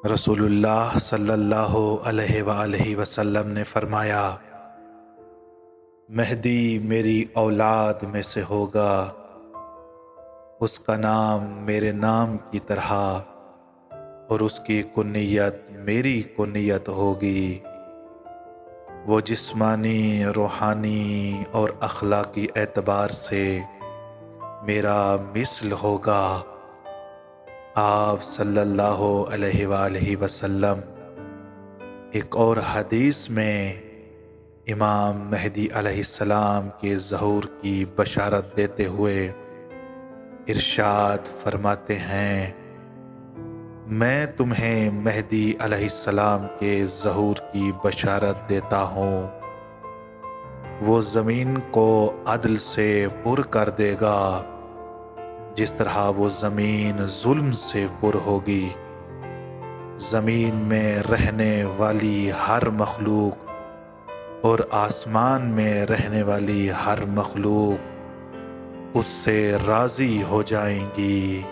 رسول اللہ صلی اللہ علیہ وآلہ وسلم نے فرمایا، مہدی میری اولاد میں سے ہوگا، اس کا نام میرے نام کی طرح اور اس کی کنیت میری کنیت ہوگی۔ وہ جسمانی، روحانی اور اخلاقی اعتبار سے میرا مثل ہوگا۔ آپ صلی اللہ علیہ وآلہ وسلم ایک اور حدیث میں امام مہدی علیہ السلام کے ظہور کی بشارت دیتے ہوئے ارشاد فرماتے ہیں، میں تمہیں مہدی علیہ السلام کے ظہور کی بشارت دیتا ہوں، وہ زمین کو عدل سے پر کر دے گا جس طرح وہ زمین ظلم سے پر ہوگی۔ زمین میں رہنے والی ہر مخلوق اور آسمان میں رہنے والی ہر مخلوق اس سے راضی ہو جائیں گی۔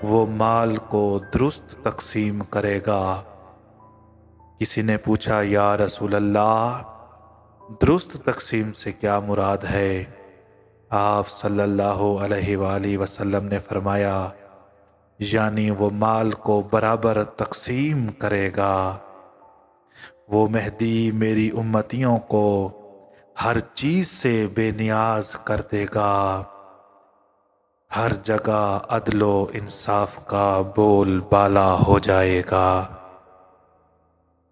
وہ مال کو درست تقسیم کرے گا۔ کسی نے پوچھا، یا رسول اللہ، درست تقسیم سے کیا مراد ہے؟ آپ صلی اللہ علیہ وآلہ وسلم نے فرمایا، یعنی وہ مال کو برابر تقسیم کرے گا۔ وہ مہدی میری امتیوں کو ہر چیز سے بے نیاز کر دے گا، ہر جگہ عدل و انصاف کا بول بالا ہو جائے گا۔